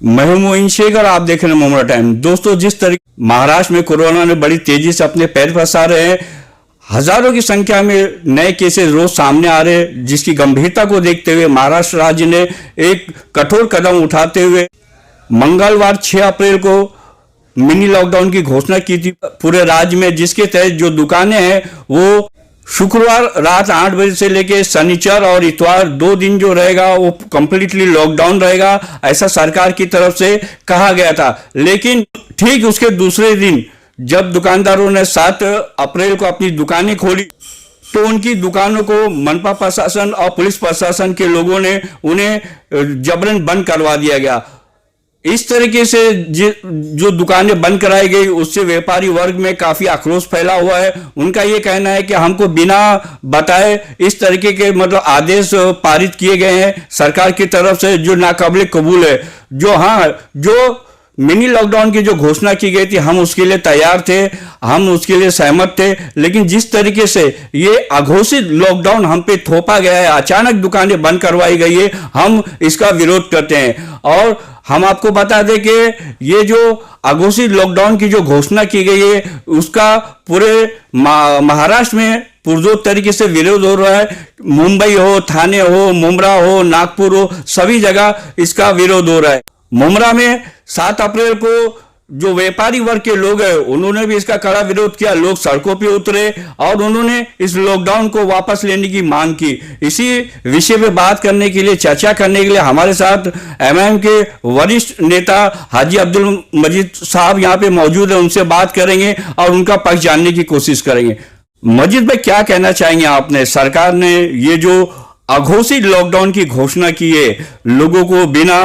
मैं हूं मोइन शेख और आप देख रहे हैं मुमरा टाइम। दोस्तों, जिस तरीके महाराष्ट्र में कोरोना ने बड़ी तेजी से अपने पैर पसार रहे हैं, हजारों की संख्या में नए केसेस रोज सामने आ रहे हैं, जिसकी गंभीरता को देखते हुए महाराष्ट्र राज्य ने एक कठोर कदम उठाते हुए मंगलवार 6 अप्रैल को मिनी लॉकडाउन की घोषणा की थी पूरे राज्य में, जिसके तहत जो दुकानें हैं वो शुक्रवार रात 8 बजे से लेके शनिचर और इतवार 2 दिन जो रहेगा वो कंप्लीटली लॉकडाउन रहेगा, ऐसा सरकार की तरफ से कहा गया था। लेकिन ठीक उसके दूसरे दिन जब दुकानदारों ने 7 अप्रैल को अपनी दुकानें खोली तो उनकी दुकानों को मनपा प्रशासन और पुलिस प्रशासन के लोगों ने उन्हें जबरन बंद करवा दिया गया। इस तरीके से जो दुकानें बंद कराई गई उससे व्यापारी वर्ग में काफी आक्रोश फैला हुआ है। उनका ये कहना है कि हमको बिना बताए इस तरीके के आदेश पारित किए गए हैं सरकार की तरफ से, जो नाकाबिल कबूल है। जो मिनी लॉकडाउन की जो घोषणा की गई थी हम उसके लिए तैयार थे, हम उसके लिए सहमत थे, लेकिन जिस तरीके से ये अघोषित लॉकडाउन हम पे थोपा गया है, अचानक दुकानें बंद करवाई गई है, हम इसका विरोध करते हैं। और हम आपको बता दें कि ये जो अघोषित लॉकडाउन की जो घोषणा की गई है उसका पूरे महाराष्ट्र में पुरजोर तरीके से विरोध हो रहा है। मुंबई हो, थाने हो, मुमरा हो, नागपुर हो, सभी जगह इसका विरोध हो रहा है। मुमरा में 7 अप्रैल को जो व्यापारी वर्ग के लोग हैं उन्होंने भी इसका कड़ा विरोध किया। लोग सड़कों पे उतरे और उन्होंने इस लॉकडाउन को वापस लेने की मांग की। इसी विषय पे बात करने के लिए, चर्चा करने के लिए हमारे साथ एमआईएम के वरिष्ठ नेता हाजी अब्दुल मजीद साहब यहाँ पे मौजूद है। उनसे बात करेंगे और उनका पक्ष जानने की कोशिश करेंगे। मजीद भाई, क्या कहना चाहेंगे आपने? सरकार ने ये जो अघोषित लॉकडाउन की घोषणा की है लोगों को बिना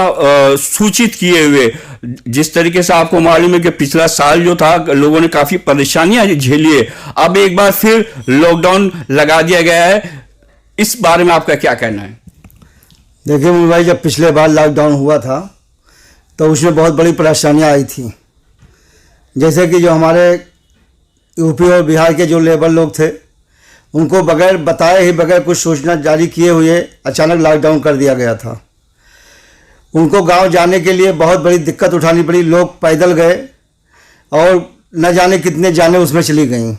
सूचित किए हुए, जिस तरीके से आपको मालूम है कि पिछला साल जो था लोगों ने काफी परेशानियां झेली है, अब एक बार फिर लॉकडाउन लगा दिया गया है, इस बारे में आपका क्या कहना है? देखिए मुन्ना भाई, जब पिछले बार लॉकडाउन हुआ था तो उसमें बहुत बड़ी परेशानियां आई थी। जैसे कि जो हमारे यूपी और बिहार के जो लेबर लोग थे उनको बगैर बताए ही, बगैर कुछ सूचना जारी किए हुए अचानक लॉकडाउन कर दिया गया था। उनको गांव जाने के लिए बहुत बड़ी दिक्कत उठानी पड़ी। लोग पैदल गए और न जाने कितने जाने उसमें चली गईं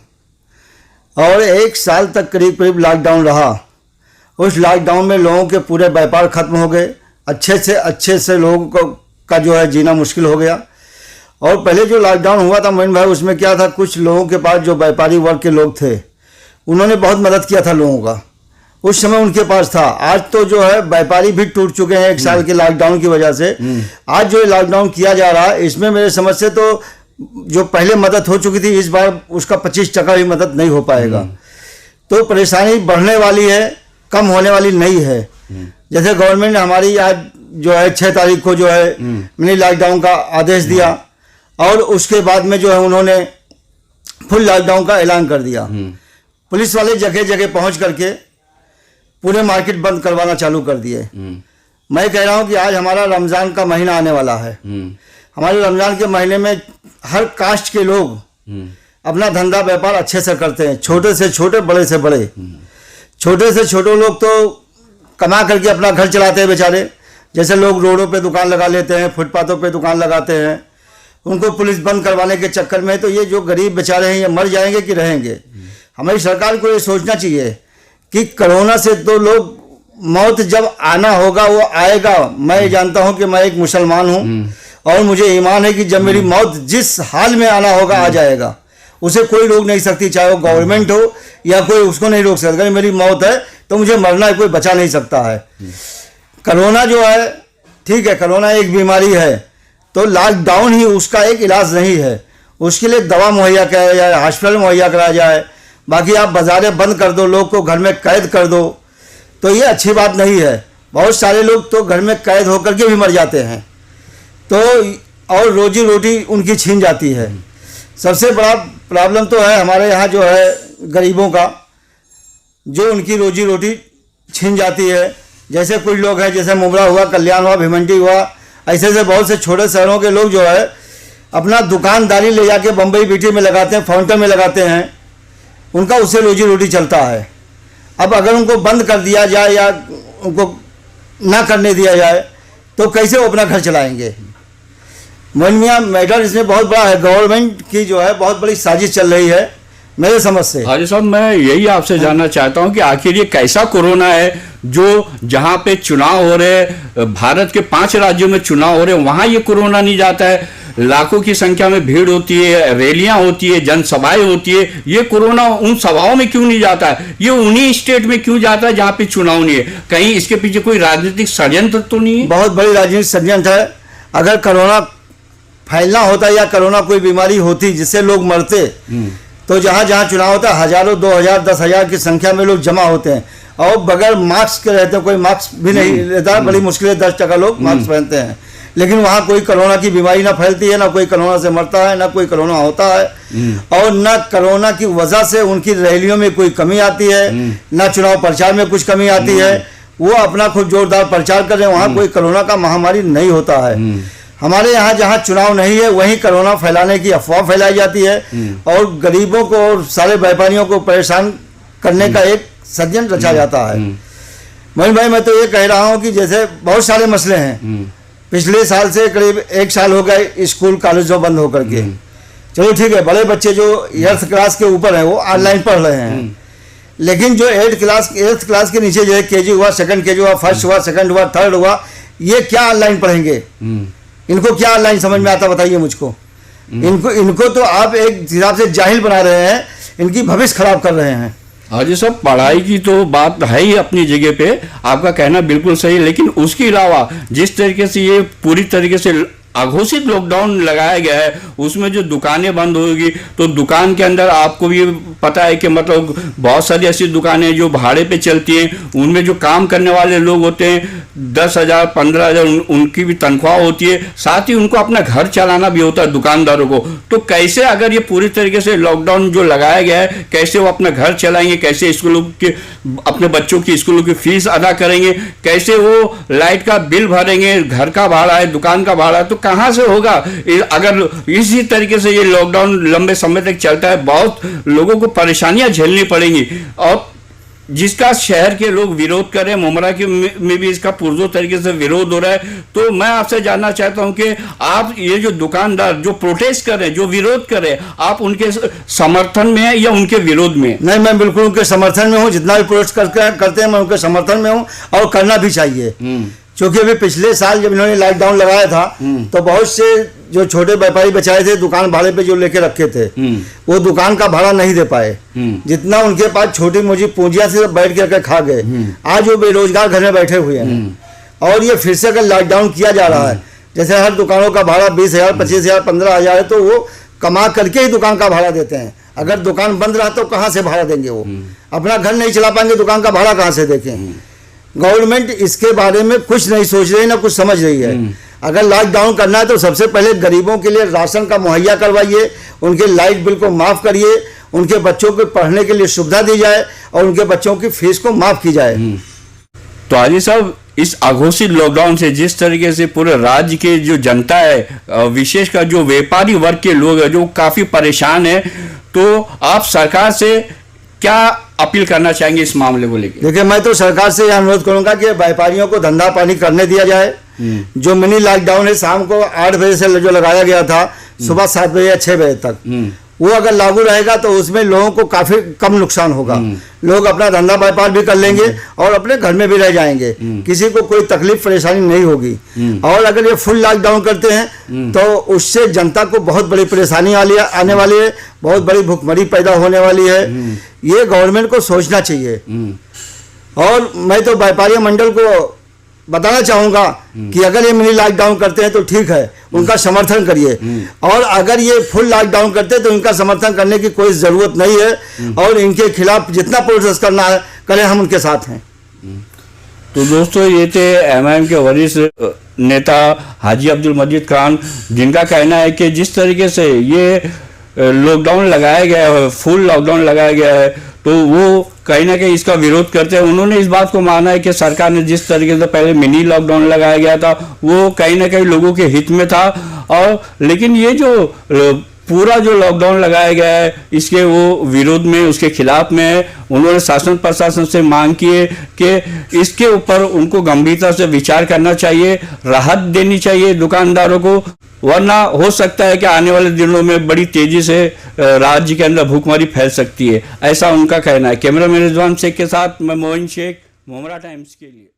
और 1 साल तक करीब करीब लॉकडाउन रहा। उस लॉकडाउन में लोगों के पूरे व्यापार खत्म हो गए। अच्छे से लोगों का जो है जीना मुश्किल हो गया। और पहले जो लॉकडाउन हुआ था मोइन भाई, उसमें क्या था, कुछ लोगों के पास जो व्यापारी वर्ग के लोग थे उन्होंने बहुत मदद किया था लोगों का, उस समय उनके पास था। आज तो जो है व्यापारी भी टूट चुके हैं 1 साल के लॉकडाउन की वजह से। आज जो लॉकडाउन किया जा रहा है इसमें मेरे समझ से तो जो पहले मदद हो चुकी थी इस बार उसका 25% भी मदद नहीं हो पाएगा। तो परेशानी बढ़ने वाली है, कम होने वाली नहीं है। जैसे गवर्नमेंट ने हमारी आज जो है 6 तारीख को जो है मिनी लॉकडाउन का आदेश दिया और उसके बाद में जो है उन्होंने फुल लॉकडाउन का ऐलान कर दिया। पुलिस वाले जगह जगह पहुंच करके पूरे मार्केट बंद करवाना चालू कर दिए। मैं कह रहा हूं कि आज हमारा रमजान का महीना आने वाला है। हमारे रमजान के महीने में हर कास्ट के लोग अपना धंधा व्यापार अच्छे से करते हैं, छोटे से छोटे, बड़े से बड़े। छोटे से छोटे लोग तो कमा करके अपना घर चलाते हैं बेचारे। जैसे लोग रोडों पे दुकान लगा लेते हैं, फुटपाथों पे दुकान लगाते हैं, उनको पुलिस बंद करवाने के चक्कर में तो ये जो गरीब बेचारे हैं ये मर जाएंगे कि रहेंगे? हमारी सरकार को ये सोचना चाहिए कि कोरोना से तो लोग, मौत जब आना होगा वो आएगा। मैं जानता हूं कि मैं एक मुसलमान हूं और मुझे ईमान है कि जब मेरी मौत जिस हाल में आना होगा आ जाएगा, उसे कोई रोक नहीं सकती, चाहे वो गवर्नमेंट हो या कोई, उसको नहीं रोक सकता। मेरी मौत है तो मुझे मरना है, कोई बचा नहीं सकता है। कोरोना जो है, ठीक है, कोरोना एक बीमारी है तो लॉकडाउन ही उसका एक इलाज नहीं है। उसके लिए दवा मुहैया कराया जाए, हॉस्पिटल मुहैया कराया जाए। बाकी आप बाजारें बंद कर दो, लोग को घर में कैद कर दो, तो ये अच्छी बात नहीं है। बहुत सारे लोग तो घर में कैद होकर के भी मर जाते हैं, तो और रोजी रोटी उनकी छीन जाती है। सबसे बड़ा प्रॉब्लम तो है हमारे यहाँ जो है गरीबों का, जो उनकी रोजी रोटी छीन जाती है। जैसे कुछ लोग हैं, जैसे मुमरा हुआ, कल्याण हुआ, भिमंडी हुआ, ऐसे बहुत से छोटे शहरों के लोग जो है अपना दुकानदारी ले जाके बम्बई बीटी में लगाते हैं, फाउंटेन में लगाते हैं, उनका उससे रोजी रोटी चलता है। अब अगर उनको बंद कर दिया जाए या उनको ना करने दिया जाए तो कैसे वो अपना घर चलाएंगे? मोइन मियाँ मैटर इसमें बहुत बड़ा है, गवर्नमेंट की जो है बहुत बड़ी साजिश चल रही है मेरे समझ से। हाजी साहब, मैं यही आपसे जानना चाहता हूं कि आखिर ये कैसा कोरोना है जो जहां पे चुनाव हो रहे, भारत के 5 राज्यों में चुनाव हो रहे, वहां ये कोरोना नहीं जाता है, लाखों की संख्या में भीड़ होती है, रैलियां होती है, जनसभाएं होती है, ये कोरोना उन सभाओं में क्यों नहीं जाता है? ये उन्हीं स्टेट में क्यों जाता है जहां पे चुनाव नहीं है? कहीं इसके पीछे कोई राजनीतिक षड्यंत्र तो नहीं है? बहुत बड़ी राजनीतिक षड्यंत्र है। अगर कोरोना फैलना होता या कोरोना कोई बीमारी होती जिससे लोग मरते, तो जहाँ जहाँ चुनाव होता है हजारों, 2000, 10,000 की संख्या में लोग जमा होते हैं और बगैर मास्क के रहते हैं, कोई मास्क भी नहीं लेता, बड़ी मुश्किल है 10% लोग मास्क पहनते हैं, लेकिन वहाँ कोई कोरोना की बीमारी ना फैलती है, ना कोई कोरोना से मरता है, ना कोई कोरोना होता है, और ना कोरोना की वजह से उनकी रैलियों में कोई कमी आती है, ना चुनाव प्रचार में कुछ कमी आती है। वो अपना खूब जोरदार प्रचार कर रहे हैं, वहाँ कोई कोरोना का महामारी नहीं होता है। हमारे यहाँ जहाँ चुनाव नहीं है वहीं कोरोना फैलाने की अफवाह फैलाई जाती है और गरीबों को और सारे व्यापारियों को परेशान करने का एक षड्यंत्र रचा जाता है। मोइन भाई, मैं तो ये कह रहा हूँ कि जैसे बहुत सारे मसले हैं, पिछले साल से करीब 1 साल हो गए स्कूल कॉलेजों बंद होकर के। चलो ठीक है, बड़े बच्चे जो 8th क्लास के ऊपर हैं वो ऑनलाइन पढ़ रहे हैं, लेकिन जो 8th क्लास के नीचे जो है KG हुआ, 2nd KG हुआ, 1st हुआ, 2nd हुआ, 3rd हुआ, ये क्या ऑनलाइन पढ़ेंगे? इनको क्या ऑनलाइन समझ में आता, बताइए मुझको। इनको तो आप एक हिसाब से जाहिल बना रहे हैं, इनकी भविष्य खराब कर रहे हैं। हाजी साहब, पढ़ाई की तो बात है ही अपनी जगह पे, आपका कहना बिल्कुल सही, लेकिन उसके अलावा जिस तरीके से ये पूरी तरीके से अघोषित लॉकडाउन लगाया गया है, उसमें जो दुकानें बंद होगी, तो दुकान के अंदर आपको भी पता है कि मतलब बहुत सारी ऐसी दुकानें जो भाड़े पे चलती हैं, उनमें जो काम करने वाले लोग होते हैं 10,000, 15,000 उनकी भी तनख्वाह होती है, साथ ही उनको अपना घर चलाना भी होता है दुकानदारों को। तो कैसे अगर ये पूरी तरीके से लॉकडाउन जो लगाया गया है, कैसे वो अपना घर चलाएंगे, कैसे स्कूलों के अपने बच्चों की स्कूलों की फीस अदा करेंगे, कैसे वो लाइट का बिल भरेंगे, घर का भाड़ा है, दुकान का भाड़ा है, तो कहां से होगा? अगर इसी तरीके से ये लॉकडाउन लंबे समय तक चलता है, बहुत लोगों को परेशानियां झेलनी पड़ेंगी। और जिसका शहर के लोग विरोध कर रहे हैं, मुमरा के में भी इसका पुरजोर तरीके से विरोध हो रहा है। तो मैं आपसे जानना चाहता हूं कि आप ये जो दुकानदार जो प्रोटेस्ट कर रहे हैं, जो विरोध कर रहे हैं, आप उनके समर्थन में हैं या उनके विरोध में? नहीं, मैं बिल्कुल उनके समर्थन में हूँ। जितना भी प्रोटेस्ट करते हैं मैं उनके समर्थन में हूँ और करना भी चाहिए, क्योंकि अभी पिछले साल जब इन्होंने लॉकडाउन लगाया था तो बहुत से जो छोटे व्यापारी बचाए थे दुकान भाड़े पे जो लेके रखे थे, वो दुकान का भाड़ा नहीं दे पाए। जितना उनके पास छोटी मोटी पूंजियां से बैठ के खा गए। आज वो बेरोजगार घर में बैठे हुए हैं और ये फिर से अगर लॉकडाउन किया जा रहा है, जैसे हर दुकानों का भाड़ा 20,000, 25,000, 15,000 है, तो वो कमा करके ही दुकान का भाड़ा देते हैं। अगर दुकान बंद रहा तो कहाँ से भाड़ा देंगे? वो अपना घर नहीं चला पाएंगे, दुकान का भाड़ा कहाँ से देखें? गवर्नमेंट इसके बारे में कुछ नहीं सोच रही, ना कुछ समझ रही है। अगर लॉकडाउन करना है तो सबसे पहले गरीबों के लिए राशन का मुहैया करवाइए, उनके लाइट बिल को माफ़ करिए, उनके बच्चों को पढ़ने के लिए सुविधा दी जाए और उनके बच्चों की फीस को माफ़ की जाए। तो हाजी साहब, इस अघोषित लॉकडाउन से जिस तरीके से पूरे राज्य के जो जनता है, विशेषकर जो व्यापारी वर्ग के लोग हैं, जो काफ़ी परेशान है, तो आप सरकार से क्या अपील करना चाहेंगे इस मामले को लेकर? देखिए, मैं तो सरकार से यह अनुरोध करूंगा कि व्यापारियों को धंधा पानी करने दिया जाए। जो मिनी लॉकडाउन है शाम को 8 बजे से जो लगाया गया था सुबह 7 बजे या 6 बजे तक, वो अगर लागू रहेगा तो उसमें लोगों को काफी कम नुकसान होगा। लोग अपना धंधा व्यापार भी कर लेंगे और अपने घर में भी रह जाएंगे, किसी को कोई तकलीफ परेशानी नहीं होगी। और अगर ये फुल लॉकडाउन करते हैं तो उससे जनता को बहुत बड़ी परेशानी आने वाली है, बहुत बड़ी भुखमरी पैदा होने वाली है। ये गवर्नमेंट को सोचना चाहिए। और मैं तो व्यापारी मंडल को बताना चाहूंगा कि अगर ये मिनी लॉकडाउन करते हैं तो ठीक है, उनका समर्थन करिए, और अगर ये फुल लॉकडाउन करते हैं तो इनका समर्थन करने की कोई ज़रूरत नहीं है और इनके खिलाफ जितना प्रोटेस्ट करना है करें, हम उनके साथ हैं। तो दोस्तों, ये थे MIM के वरिष्ठ नेता हाजी अब्दुल मजीद खान, जिनका कहना है कि जिस तरीके से ये लॉकडाउन लगाया गया है, फुल लॉकडाउन लगाया गया है, तो वो कहीं ना कहीं इसका विरोध करते हैं। उन्होंने इस बात को माना है कि सरकार ने जिस तरीके से पहले मिनी लॉकडाउन लगाया गया था वो कहीं ना कहीं लोगों के हित में था, और लेकिन ये जो पूरा जो लॉकडाउन लगाया गया है इसके वो विरोध में, उसके खिलाफ में है। उन्होंने शासन प्रशासन से मांग की है कि इसके ऊपर उनको गंभीरता से विचार करना चाहिए, राहत देनी चाहिए दुकानदारों को। वरना हो सकता है कि आने वाले दिनों में बड़ी तेजी से राज्य के अंदर भूखमरी फैल सकती है, ऐसा उनका कहना है। कैमरामैन रिजवान शेख के साथ मैं मोइन शेख, मुमरा टाइम्स के लिए।